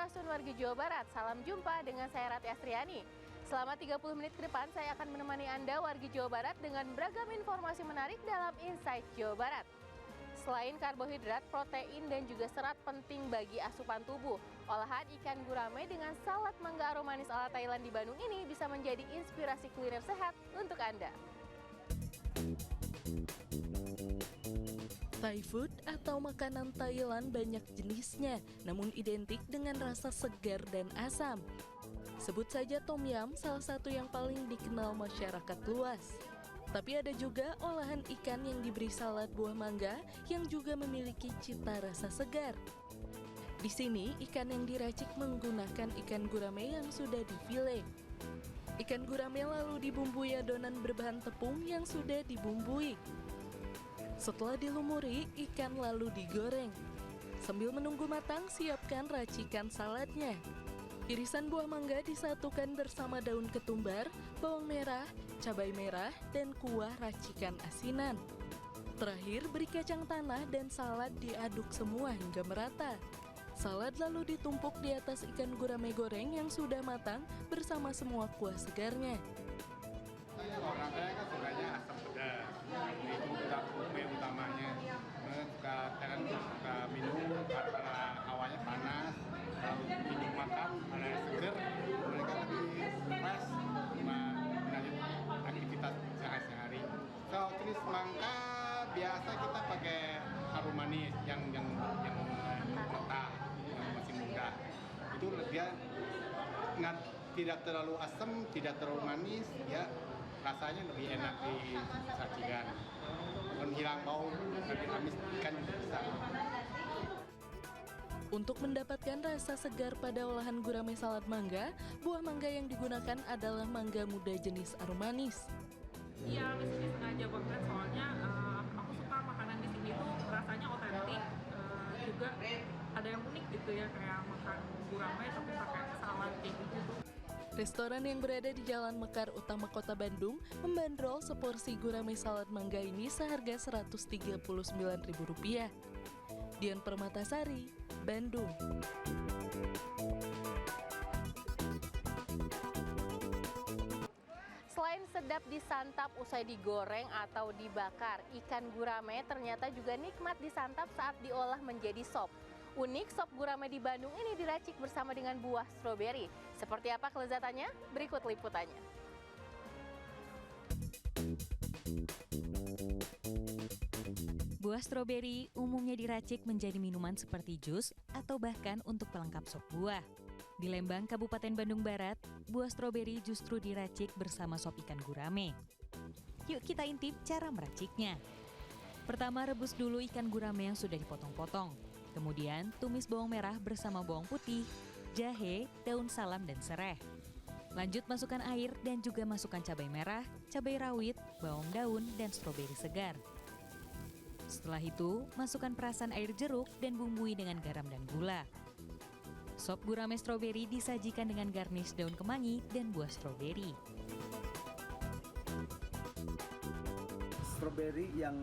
Sun warga Jawa Barat. Salam jumpa dengan saya Rati Astriani. Selama 30 menit ke depan saya akan menemani Anda warga Jawa Barat dengan beragam informasi menarik dalam Insight Jawa Barat. Selain karbohidrat, protein dan juga serat penting bagi asupan tubuh, olahan ikan gurame dengan salad mangga aroma manis ala Thailand di Bandung ini bisa menjadi inspirasi kuliner sehat untuk Anda. Thai food atau makanan Thailand banyak jenisnya, namun identik dengan rasa segar dan asam. Sebut saja tom yum, salah satu yang paling dikenal masyarakat luas. Tapi ada juga olahan ikan yang diberi salad buah mangga yang juga memiliki cita rasa segar. Di sini, ikan yang diracik menggunakan ikan gurame yang sudah difile. Ikan gurame lalu dibumbui adonan berbahan tepung yang sudah dibumbui. Setelah dilumuri, ikan lalu digoreng. Sambil menunggu matang, siapkan racikan saladnya. Irisan buah mangga disatukan bersama daun ketumbar, bawang merah, cabai merah, dan kuah racikan asinan. Terakhir, beri kacang tanah dan salad diaduk semua hingga merata. Salad lalu ditumpuk di atas ikan gurame goreng yang sudah matang bersama semua kuah segarnya. Orang saya kan sukanya asam pedas, itu utamanya. Kadang suka minum karena hawanya panas, kalau minum makan ada seger, mereka lebih fresh, melanjut aktivitas sehari-hari. Kalau jenis mangga biasa kita pakai harum manis yang mentah, yang masih muda. Itu dia tidak terlalu asam, tidak terlalu manis, ya. Rasanya lebih enak disajikan, menghilang bau, lebih amis ikan juga bisa. Untuk mendapatkan rasa segar pada olahan gurame salad mangga, buah mangga yang digunakan adalah mangga muda jenis arum manis. Iya, di sini sengaja banget soalnya aku suka makanan di sini tuh rasanya otentik, juga ada yang unik gitu ya, kayak makan gurame tapi pakai salad kayak gitu. Restoran yang berada di Jalan Mekar Utama Kota Bandung membanderol seporsi gurame salad mangga ini seharga Rp139.000. Dian Permatasari, Bandung. Selain sedap disantap usai digoreng atau dibakar, ikan gurame ternyata juga nikmat disantap saat diolah menjadi sop. Unik, sop gurame di Bandung ini diracik bersama dengan buah stroberi. Seperti apa kelezatannya? Berikut liputannya. Buah stroberi umumnya diracik menjadi minuman seperti jus atau bahkan untuk pelengkap sop buah. Di Lembang, Kabupaten Bandung Barat, buah stroberi justru diracik bersama sop ikan gurame. Yuk kita intip cara meraciknya. Pertama, rebus dulu ikan gurame yang sudah dipotong-potong. Kemudian, tumis bawang merah bersama bawang putih, jahe, daun salam, dan serai. Lanjut masukkan air dan juga masukkan cabai merah, cabai rawit, bawang daun, dan stroberi segar. Setelah itu, masukkan perasan air jeruk dan bumbui dengan garam dan gula. Sop gurame stroberi disajikan dengan garnish daun kemangi dan buah stroberi. Stroberi yang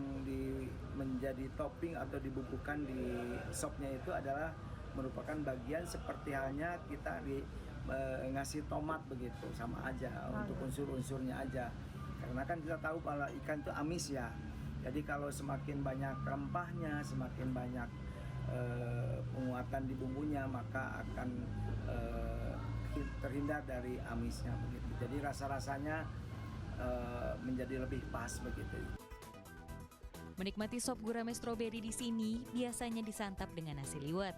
menjadi topping atau dibubuhkan di sopnya itu adalah merupakan bagian seperti halnya kita ngasih tomat begitu, sama aja untuk unsur-unsurnya aja. Karena kan kita tahu kalau ikan itu amis ya. Jadi kalau semakin banyak rempahnya, semakin banyak penguatan di bumbunya, maka akan terhindar dari amisnya begitu. Jadi rasa-rasanya menjadi lebih pas begitu. Menikmati sop gurame stroberi di sini biasanya disantap dengan nasi liwet.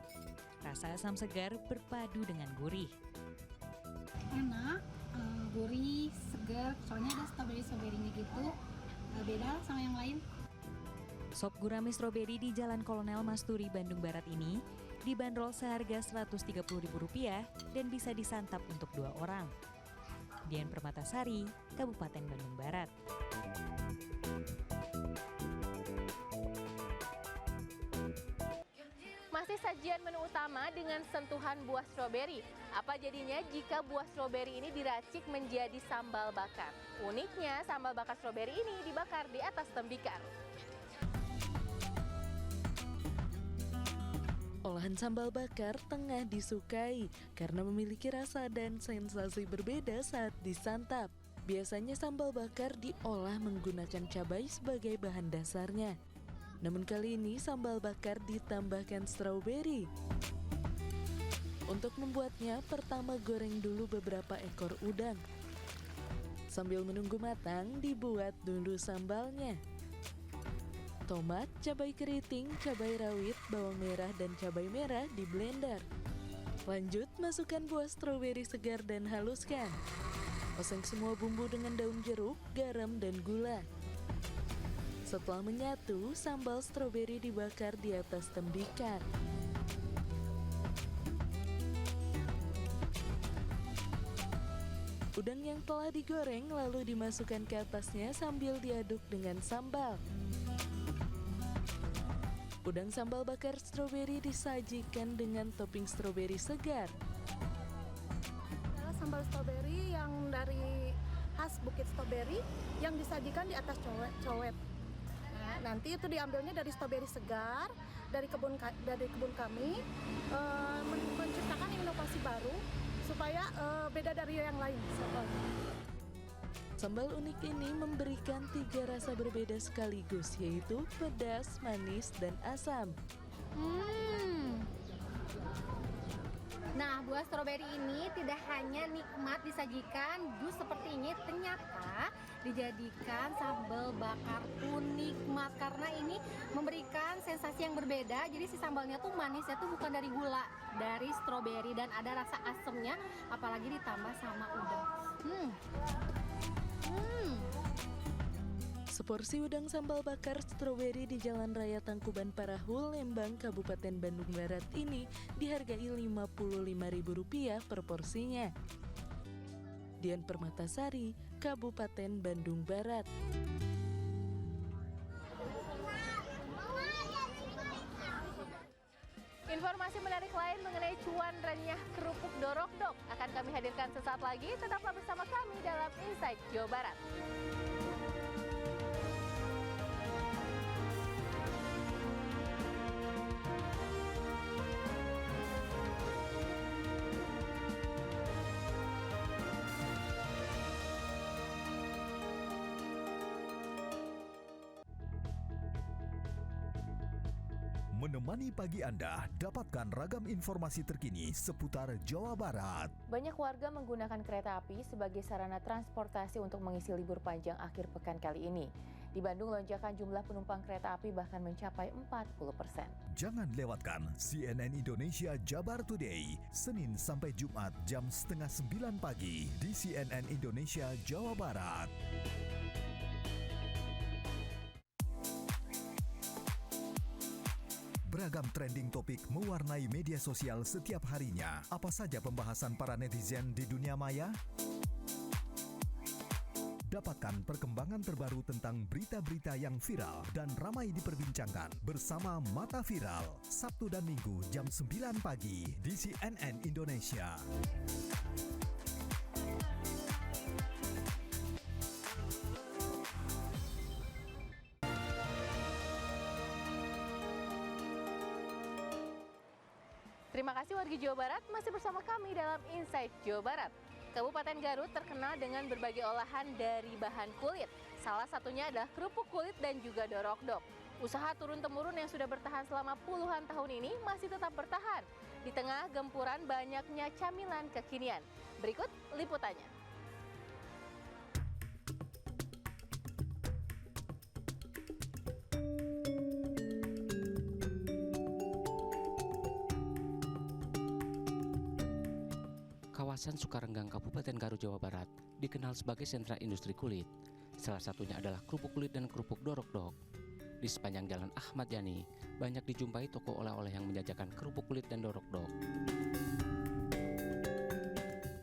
Rasa asam segar berpadu dengan gurih. Enak, gurih, segar, soalnya ada stroberi-stroberinya gitu. Beda sama yang lain. Sop gurame stroberi di Jalan Kolonel Masturi, Bandung Barat ini dibanderol seharga Rp130.000 dan bisa disantap untuk 2 orang. Dian Permatasari, Kabupaten Bandung Barat. Masih sajian menu utama dengan sentuhan buah stroberi. Apa jadinya jika buah stroberi ini diracik menjadi sambal bakar? Uniknya, sambal bakar stroberi ini dibakar di atas tembikar. Olahan sambal bakar tengah disukai karena memiliki rasa dan sensasi berbeda saat disantap. Biasanya sambal bakar diolah menggunakan cabai sebagai bahan dasarnya. Namun kali ini sambal bakar ditambahkan stroberi. Untuk membuatnya, pertama goreng dulu beberapa ekor udang. Sambil menunggu matang, dibuat dulu sambalnya. Tomat, cabai keriting, cabai rawit, bawang merah, dan cabai merah di blender. Lanjut, masukkan buah stroberi segar dan haluskan. Oseng semua bumbu dengan daun jeruk, garam, dan gula. Setelah menyatu, sambal stroberi dibakar di atas tembikan. Udang yang telah digoreng lalu dimasukkan ke atasnya sambil diaduk dengan sambal. Udang sambal bakar stroberi disajikan dengan topping stroberi segar. Adalah sambal stroberi yang dari khas Bukit Stroberi yang disajikan di atas cowet. Nah, nanti itu diambilnya dari stroberi segar dari kebun kami, menciptakan inovasi baru supaya beda dari yang lain. Sambal unik ini memberikan 3 rasa berbeda sekaligus, yaitu pedas, manis, dan asam. Nah, buah stroberi ini tidak hanya nikmat disajikan jus seperti ini, ternyata dijadikan sambal bakar pun nikmat karena ini memberikan sensasi yang berbeda. Jadi si sambalnya tuh manisnya tuh bukan dari gula, dari stroberi, dan ada rasa asamnya, apalagi ditambah sama udang. Seporsi udang sambal bakar stroberi di Jalan Raya Tangkuban Parahu, Lembang, Kabupaten Bandung Barat ini dihargai Rp55.000 per porsinya. Dian Permatasari, Kabupaten Bandung Barat. Informasi menarik lain mengenai cuan renyah kerupuk dorok-dok akan kami hadirkan sesaat lagi. Tetaplah bersama kami dalam Insight Jawa Barat. Menemani pagi Anda, dapatkan ragam informasi terkini seputar Jawa Barat. Banyak warga menggunakan kereta api sebagai sarana transportasi untuk mengisi libur panjang akhir pekan kali ini. Di Bandung, lonjakan jumlah penumpang kereta api bahkan mencapai 40%. Jangan lewatkan CNN Indonesia Jabar Today, Senin sampai Jumat jam 8:30 pagi di CNN Indonesia Jawa Barat. Beragam trending topik mewarnai media sosial setiap harinya. Apa saja pembahasan para netizen di dunia maya? Dapatkan perkembangan terbaru tentang berita-berita yang viral dan ramai diperbincangkan bersama Mata Viral, Sabtu dan Minggu jam 9 pagi di CNN Indonesia. Terima kasih warga Jawa Barat masih bersama kami dalam Insight Jawa Barat. Kabupaten Garut terkenal dengan berbagai olahan dari bahan kulit. Salah satunya adalah kerupuk kulit dan juga dorok-dok. Usaha turun-temurun yang sudah bertahan selama puluhan tahun ini masih tetap bertahan di tengah gempuran banyaknya camilan kekinian. Berikut liputannya. Kawasan Sukarenggang, Kabupaten Garut, Jawa Barat dikenal sebagai sentra industri kulit. Salah satunya adalah kerupuk kulit dan kerupuk dorok-dok. Di sepanjang Jalan Ahmad Yani, banyak dijumpai toko oleh-oleh yang menjajakan kerupuk kulit dan dorok-dok.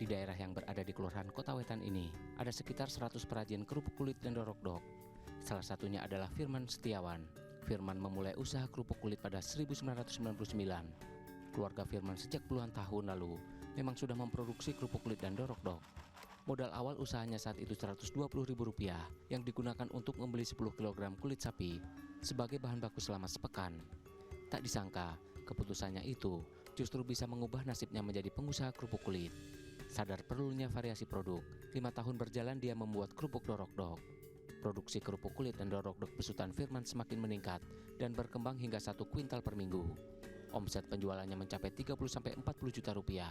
Di daerah yang berada di Kelurahan Kota Wetan ini, ada sekitar 100 perajin kerupuk kulit dan dorok-dok. Salah satunya adalah Firman Setiawan. Firman memulai usaha kerupuk kulit pada 1999. Keluarga Firman sejak puluhan tahun lalu memang sudah memproduksi kerupuk kulit dan dorok-dok. Modal awal usahanya saat itu Rp120.000 yang digunakan untuk membeli 10 kg kulit sapi sebagai bahan baku selama sepekan. Tak disangka, Keputusannya itu justru bisa mengubah nasibnya menjadi pengusaha kerupuk kulit. Sadar perlunya variasi produk, 5 tahun berjalan dia membuat kerupuk dorok-dok. Produksi kerupuk kulit dan dorok-dok besutan Firman semakin meningkat dan berkembang hingga 1 kuintal per minggu. Omset penjualannya mencapai 30-40 juta rupiah.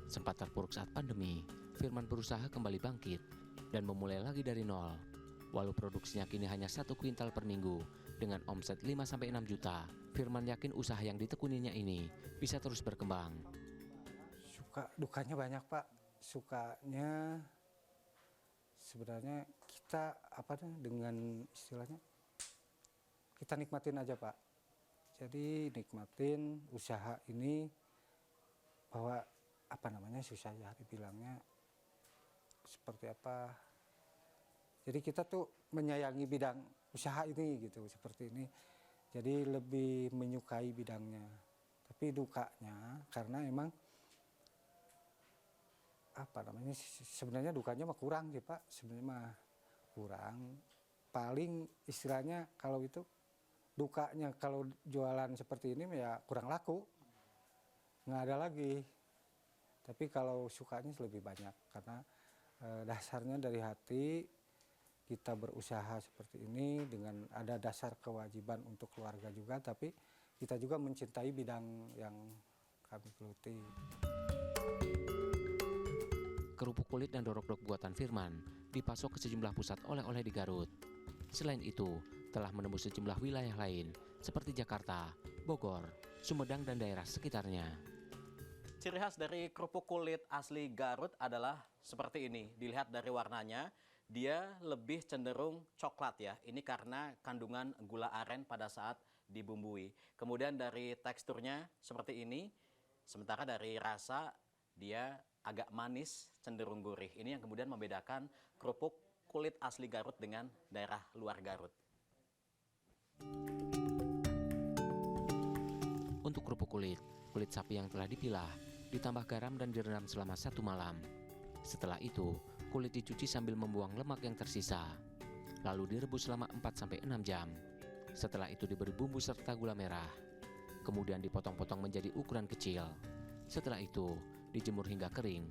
Sempat terpuruk saat pandemi, Firman berusaha kembali bangkit dan memulai lagi dari nol. Walau produksinya kini hanya 1 kuintal per minggu dengan omset 5-6 juta, Firman yakin usaha yang ditekuninya ini bisa terus berkembang. Suka dukanya banyak Pak. Sukanya sebenarnya kita dengan istilahnya kita nikmatin aja Pak. Jadi nikmatin usaha ini bahwa susah ya dibilangnya seperti apa. Jadi kita tuh menyayangi bidang usaha ini gitu seperti ini. Jadi lebih menyukai bidangnya. Tapi dukanya karena emang sebenarnya dukanya mah kurang sih Pak, sebenarnya mah kurang. Paling istilahnya kalau itu dukanya kalau jualan seperti ini ya kurang laku, nggak ada lagi. Tapi kalau sukanya lebih banyak karena dasarnya dari hati kita berusaha seperti ini dengan ada dasar kewajiban untuk keluarga juga, tapi kita juga mencintai bidang yang kami geluti. Kerupuk kulit dan dorok-dok buatan Firman dipasok ke sejumlah pusat oleh-oleh di Garut. Selain itu, telah menembus sejumlah wilayah lain seperti Jakarta, Bogor, Sumedang, dan daerah sekitarnya. Ciri khas dari kerupuk kulit asli Garut adalah seperti ini. Dilihat dari warnanya, dia lebih cenderung coklat ya. Ini karena kandungan gula aren pada saat dibumbui. Kemudian dari teksturnya seperti ini, sementara dari rasa dia agak manis, cenderung gurih. Ini yang kemudian membedakan kerupuk kulit asli Garut dengan daerah luar Garut. Untuk kerupuk kulit sapi yang telah dipilah, ditambah garam dan direndam selama 1 malam. Setelah itu, kulit dicuci sambil membuang lemak yang tersisa. Lalu direbus selama 4-6 jam. Setelah itu diberi bumbu serta gula merah. Kemudian dipotong-potong menjadi ukuran kecil. Setelah itu, dijemur hingga kering.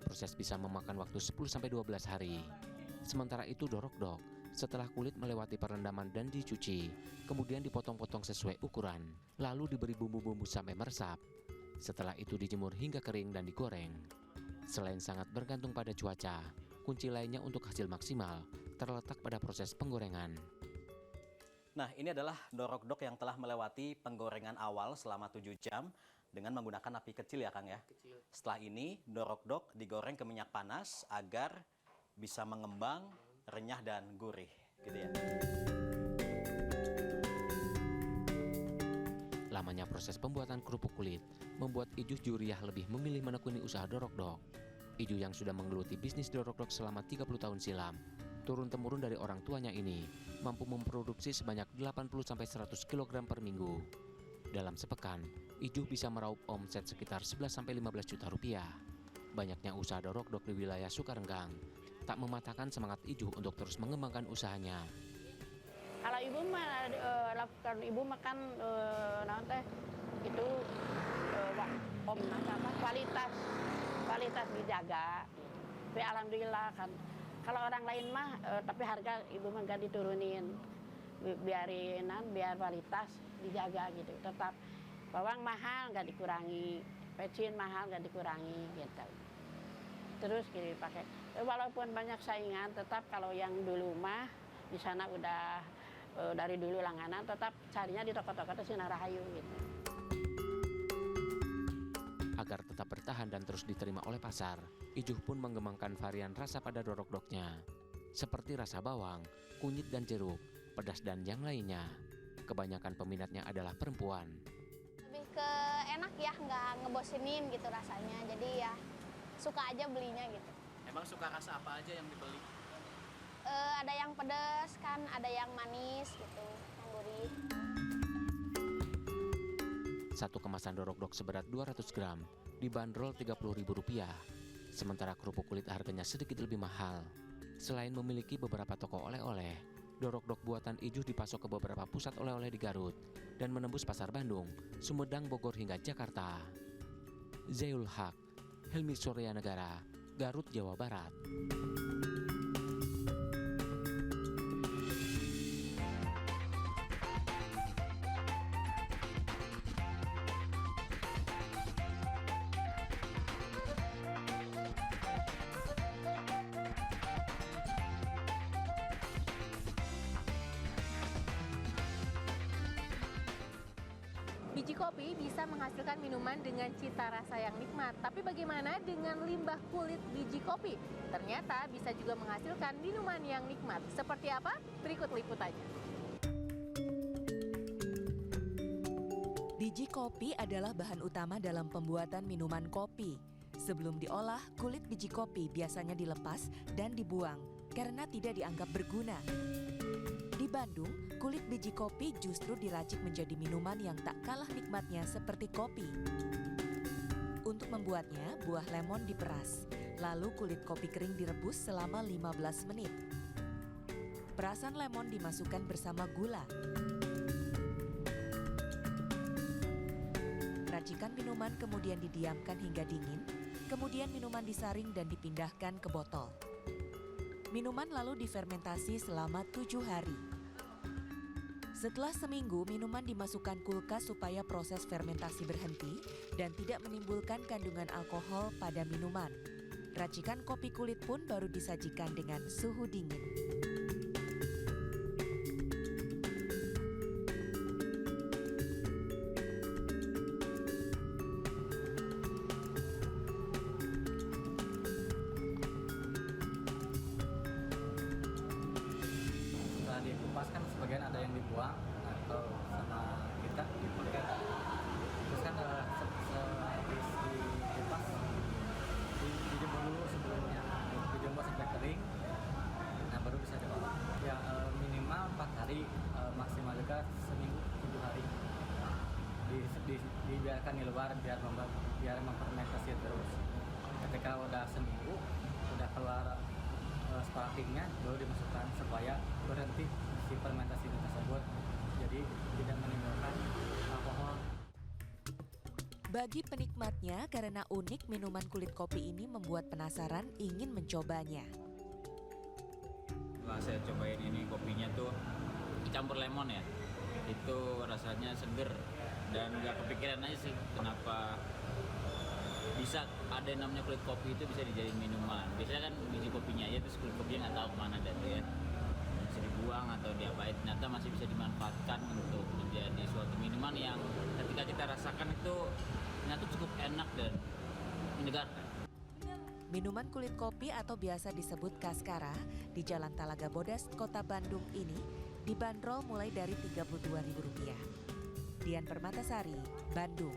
Proses bisa memakan waktu 10-12 hari. Sementara itu dorok-dok, setelah kulit melewati perendaman dan dicuci, kemudian dipotong-potong sesuai ukuran, lalu diberi bumbu-bumbu sampai meresap. Setelah itu dijemur hingga kering dan digoreng. Selain sangat bergantung pada cuaca, kunci lainnya untuk hasil maksimal terletak pada proses penggorengan. Nah, ini adalah dorok-dok yang telah melewati penggorengan awal selama 7 jam dengan menggunakan api kecil ya Kang ya. Kecil. Setelah ini dorok-dok digoreng ke minyak panas agar bisa mengembang, renyah dan gurih gitu ya. Lamanya proses pembuatan kerupuk kulit membuat Ijuh Juriah lebih memilih menekuni usaha dorok-dok. Ijuh yang sudah menggeluti bisnis dorok-dok selama 30 tahun silam, turun-temurun dari orang tuanya ini, mampu memproduksi sebanyak 80-100 kg per minggu. Dalam sepekan, Ijuh bisa meraup omset sekitar 11-15 juta rupiah. Banyaknya usaha dorok-dok di wilayah Sukarenggang tak mematahkan semangat Ijuh untuk terus mengembangkan usahanya. Kalau ibu mah lakukan ibu makan nanti itu kualitas dijaga. Tapi alhamdulillah kan. Kalau orang lain mah tapi harga ibu mah nggak diturunin, biar kualitas dijaga gitu. Tetap bawang mahal nggak dikurangi, pecin mahal nggak dikurangi gitu. Terus gitu pakai. Walaupun banyak saingan, tetap kalau yang dulu mah di sana udah dari dulu langganan, tetap carinya di toko-toko itu Sinar Rahayu gitu. Agar tetap bertahan dan terus diterima oleh pasar, Ijuh pun mengembangkan varian rasa pada dorok-doknya, seperti rasa bawang, kunyit dan jeruk, pedas dan yang lainnya. Kebanyakan peminatnya adalah perempuan. Lebih ke enak ya, nggak ngebosinin gitu rasanya, jadi ya suka aja belinya gitu. Emang suka rasa apa aja yang dibeli? Ada yang pedas kan, ada yang manis gitu, yang gurih. Satu kemasan dorok-dok seberat 200 gram dibanderol Rp30.000. Sementara kerupuk kulit harganya sedikit lebih mahal. Selain memiliki beberapa toko oleh-oleh, dorok-dok buatan Ijuh dipasok ke beberapa pusat oleh-oleh di Garut. dan menembus pasar Bandung, Sumedang, Bogor hingga Jakarta. Zaiul Haq, Helmi Suryanegara, Garut, Jawa Barat. Biji kopi bisa menghasilkan minuman dengan cita rasa yang nikmat. Tapi bagaimana dengan limbah kulit biji kopi? Ternyata bisa juga menghasilkan minuman yang nikmat. Seperti apa? Berikut liputannya. Biji kopi adalah bahan utama dalam pembuatan minuman kopi. Sebelum diolah, kulit biji kopi biasanya dilepas dan dibuang karena tidak dianggap berguna. Di Bandung, kulit biji kopi justru diracik menjadi minuman yang tak kalah nikmatnya seperti kopi. Untuk membuatnya, buah lemon diperas, lalu kulit kopi kering direbus selama 15 menit. Perasan lemon dimasukkan bersama gula. Racikan minuman kemudian didiamkan hingga dingin, kemudian minuman disaring dan dipindahkan ke botol. Minuman lalu difermentasi selama 7 hari. Setelah seminggu, minuman dimasukkan kulkas supaya proses fermentasi berhenti dan tidak menimbulkan kandungan alkohol pada minuman. Racikan kopi kulit pun baru disajikan dengan suhu dingin. Setelah dikupas kan sebagian ada yang dibuang atau sama kita dipakai. Terus kan habis dikupas dijemur dulu sebelumnya, dijemur sampai kering, nah baru bisa diolah. Ya minimal 4 hari, maksimal juga seminggu 7 hari. Dibiarkan di luar biar memfermentasi terus. Ketika udah seminggu, udah keluar sparklingnya, baru dimasukkan supaya berhenti si fermentasi tersebut, jadi tidak menimbulkan alkohol. Bagi penikmatnya, karena unik minuman kulit kopi ini membuat penasaran ingin mencobanya. Setelah saya cobain ini kopinya tuh dicampur lemon ya, itu rasanya seger dan nggak kepikiran aja sih kenapa bisa ada yang namanya kulit kopi itu bisa dijadiin minuman. Biasanya kan biji kopinya aja terus kulit kopinya nggak tahu kemana dan tuh ya, bisa dibuang atau diapain, ternyata masih bisa dimanfaatkan untuk menjadi suatu minuman yang ketika kita rasakan itu ternyata cukup enak dan menyegarkan. Minuman kulit kopi atau biasa disebut Kaskara di Jalan Talaga Bodas, Kota Bandung ini dibanderol mulai dari Rp32.000. Dian Permatasari, Bandung.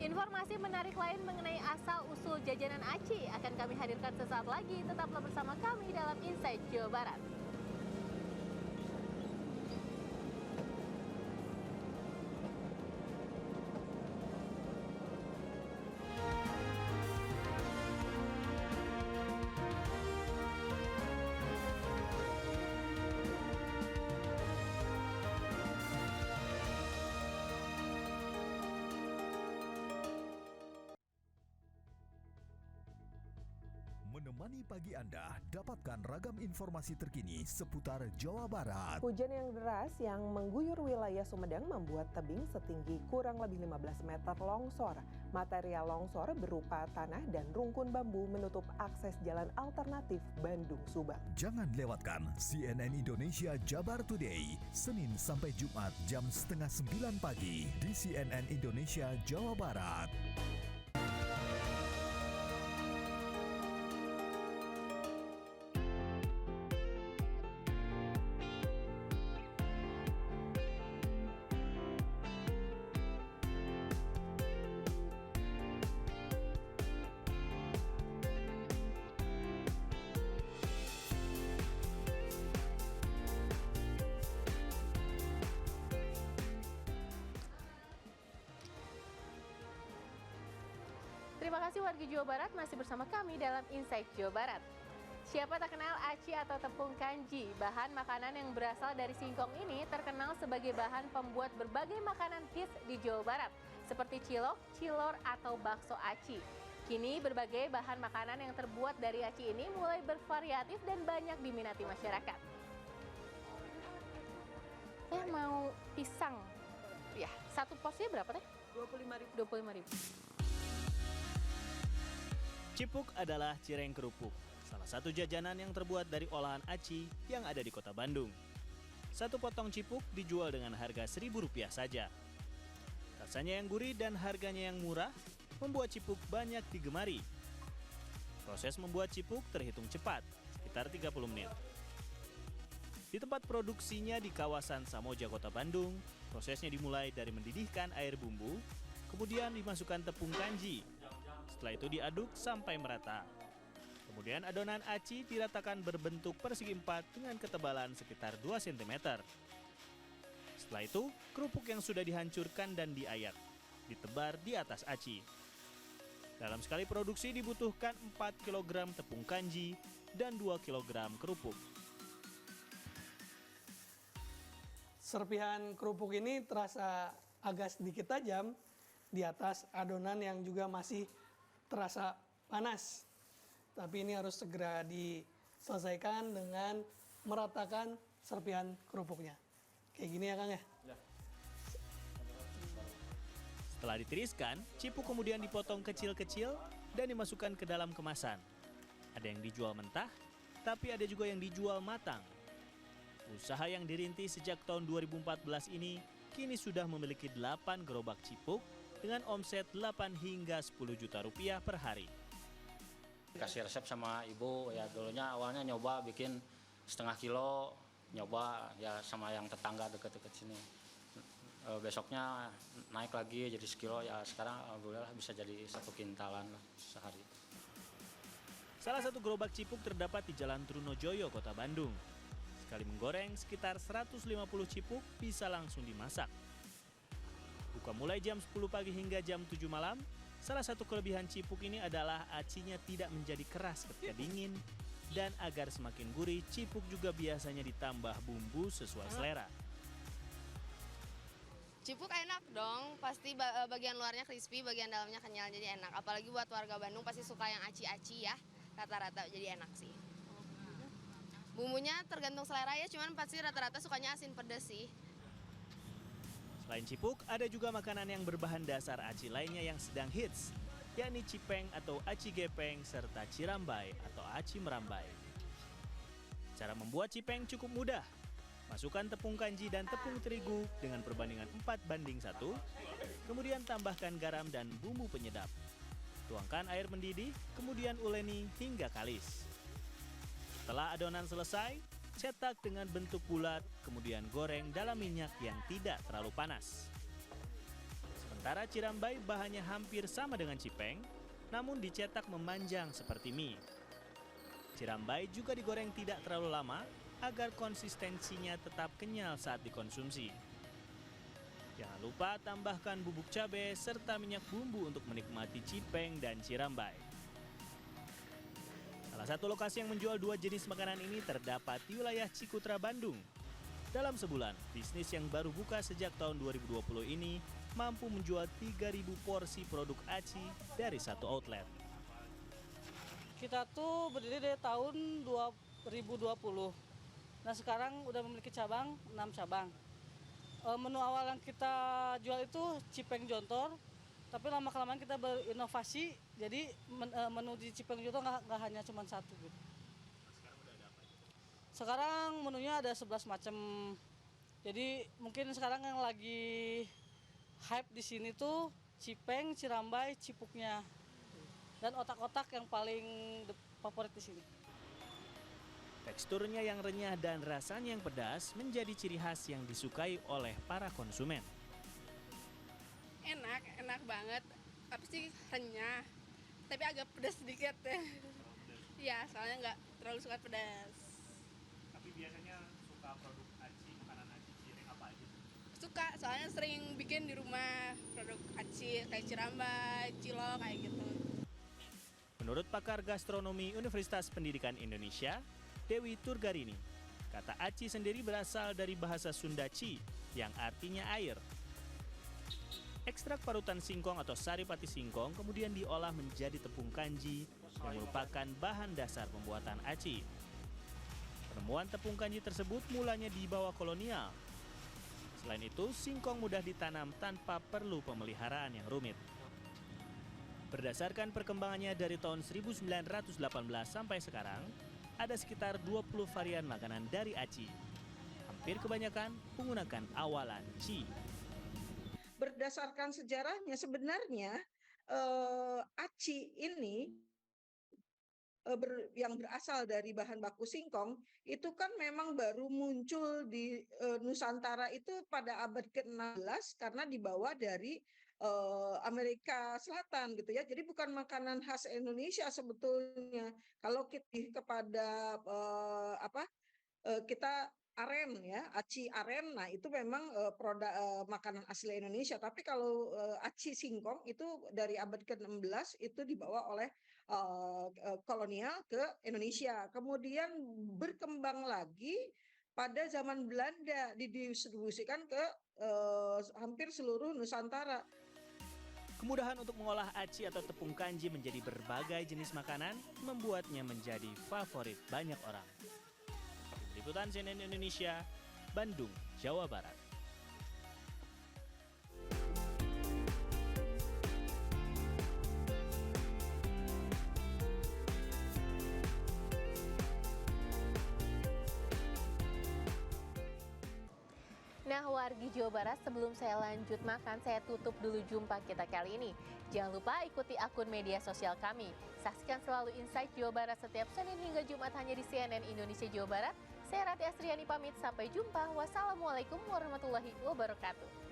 Informasi menarik lain mengenai asal-usul jajanan aci akan kami hadirkan sesaat lagi. Tetaplah bersama kami dalam Insight Jawa Barat. Menemani pagi Anda, dapatkan ragam informasi terkini seputar Jawa Barat. Hujan yang deras yang mengguyur wilayah Sumedang membuat tebing setinggi kurang lebih 15 meter longsor. Material longsor berupa tanah dan rungkun bambu menutup akses jalan alternatif Bandung-Subang. Jangan lewatkan CNN Indonesia Jabar Today, Senin sampai Jumat jam 8:30 pagi di CNN Indonesia Jawa Barat. Terima kasih warga Jawa Barat masih bersama kami dalam Insight Jawa Barat. Siapa tak kenal aci atau tepung kanji? Bahan makanan yang berasal dari singkong ini terkenal sebagai bahan pembuat berbagai makanan hits di Jawa Barat, seperti cilok, cilor, atau bakso aci. Kini berbagai bahan makanan yang terbuat dari aci ini mulai bervariatif dan banyak diminati masyarakat. Saya mau pisang. Ya, satu porsinya berapa teh? 25.000. Cipuk adalah cireng kerupuk, salah satu jajanan yang terbuat dari olahan aci yang ada di kota Bandung. Satu potong cipuk dijual dengan harga Rp1.000 saja. Rasanya yang gurih dan harganya yang murah membuat cipuk banyak digemari. Proses membuat cipuk terhitung cepat, sekitar 30 menit. Di tempat produksinya di kawasan Samoja, Kota Bandung, prosesnya dimulai dari mendidihkan air bumbu, kemudian dimasukkan tepung kanji. Setelah itu diaduk sampai merata. Kemudian adonan aci diratakan berbentuk persegi empat dengan ketebalan sekitar 2 cm. Setelah itu, kerupuk yang sudah dihancurkan dan diayak, ditebar di atas aci. Dalam sekali produksi dibutuhkan 4 kg tepung kanji dan 2 kg kerupuk. Serpihan kerupuk ini terasa agak sedikit tajam di atas adonan yang juga masih terasa panas. Tapi ini harus segera diselesaikan dengan meratakan serpihan kerupuknya. Kayak gini ya Kang ya? Setelah ditiriskan, cipuk kemudian dipotong kecil-kecil dan dimasukkan ke dalam kemasan. Ada yang dijual mentah, tapi ada juga yang dijual matang. Usaha yang dirintis sejak tahun 2014 ini kini sudah memiliki 8 gerobak cipuk dengan omset 8 hingga 10 juta rupiah per hari. Kasih resep sama ibu, ya dulunya awalnya nyoba bikin setengah kilo, nyoba ya sama yang tetangga deket-deket sini. Besoknya naik lagi jadi sekilo, ya sekarang alhamdulillah bisa jadi 1 kintalan lah sehari. Salah satu gerobak cipuk terdapat di Jalan Trunojoyo, Kota Bandung. Sekali menggoreng sekitar 150 cipuk bisa langsung dimasak. Buka mulai jam 10 pagi hingga jam 7 malam. Salah satu kelebihan cipuk ini adalah acinya tidak menjadi keras ketika dingin. Dan agar semakin gurih, cipuk juga biasanya ditambah bumbu sesuai selera. Cipuk enak dong, pasti bagian luarnya crispy, bagian dalamnya kenyal, jadi enak. Apalagi buat warga Bandung pasti suka yang aci-aci ya, rata-rata jadi enak sih. Bumbunya tergantung selera ya, cuman pasti rata-rata sukanya asin pedas sih. Selain cipuk, ada juga makanan yang berbahan dasar aci lainnya yang sedang hits, yakni cipeng atau aci gepeng serta cirambai atau aci merambai. Cara membuat cipeng cukup mudah. Masukkan tepung kanji dan tepung terigu dengan perbandingan 4:1, kemudian tambahkan garam dan bumbu penyedap. Tuangkan air mendidih, kemudian uleni hingga kalis. Setelah adonan selesai, cetak dengan bentuk bulat, kemudian goreng dalam minyak yang tidak terlalu panas. Sementara cirambai bahannya hampir sama dengan cipeng, namun dicetak memanjang seperti mie. Cirambai juga digoreng tidak terlalu lama agar konsistensinya tetap kenyal saat dikonsumsi. Jangan lupa tambahkan bubuk cabai serta minyak bumbu untuk menikmati cipeng dan cirambai. Salah satu lokasi yang menjual 2 jenis makanan ini terdapat di wilayah Cikutra, Bandung. Dalam sebulan, bisnis yang baru buka sejak tahun 2020 ini mampu menjual 3.000 porsi produk aci dari satu outlet. Kita tuh berdiri dari tahun 2020. Nah sekarang udah memiliki cabang, 6 cabang. Menu awal yang kita jual itu cipeng jontor, tapi lama-kelamaan kita berinovasi, jadi menu di cipeng jontor nggak hanya cuma satu gitu. Sekarang menunya ada 11 macam. Jadi mungkin sekarang yang lagi hype di sini tuh cipeng, cirambai, cipuknya. Dan otak-otak yang paling favorit di sini. Teksturnya yang renyah dan rasanya yang pedas menjadi ciri khas yang disukai oleh para konsumen. Enak banget. Tapi sih renyah, tapi agak pedas sedikit ya. Iya, soalnya nggak terlalu suka pedas. Tapi biasanya suka produk aci, makanan aci cireng apa aja? Suka, soalnya sering bikin di rumah produk aci kayak cirambai, cilok kayak gitu. Menurut pakar gastronomi Universitas Pendidikan Indonesia, Dewi Turgarini, kata aci sendiri berasal dari bahasa Sunda ci, yang artinya air. Ekstrak parutan singkong atau saripati singkong kemudian diolah menjadi tepung kanji yang merupakan bahan dasar pembuatan aci. Penemuan tepung kanji tersebut mulanya di bawah kolonial. Selain itu, singkong mudah ditanam tanpa perlu pemeliharaan yang rumit. Berdasarkan perkembangannya dari tahun 1918 sampai sekarang, ada sekitar 20 varian makanan dari aci. Hampir kebanyakan menggunakan awalan ci. Berdasarkan sejarahnya sebenarnya aci ini yang berasal dari bahan baku singkong itu kan memang baru muncul di Nusantara itu pada abad ke-16 karena dibawa dari Amerika Selatan gitu ya. Jadi bukan makanan khas Indonesia sebetulnya. Kalau kita kepada kita aren ya, aci aren, nah itu memang produk makanan asli Indonesia. Tapi kalau aci singkong itu dari abad ke-16 itu dibawa oleh kolonial ke Indonesia. Kemudian berkembang lagi pada zaman Belanda, didistribusikan ke hampir seluruh Nusantara. Kemudahan untuk mengolah aci atau tepung kanji menjadi berbagai jenis makanan membuatnya menjadi favorit banyak orang. Liputan CNN Indonesia, Bandung, Jawa Barat. Nah, wargi Jawa Barat, sebelum saya lanjut makan, saya tutup dulu jumpa kita kali ini. Jangan lupa ikuti akun media sosial kami. Saksikan selalu Insight Jawa Barat setiap Senin hingga Jumat hanya di CNN Indonesia Jawa Barat. Saya Rati Astriani pamit, sampai jumpa. Wassalamualaikum warahmatullahi wabarakatuh.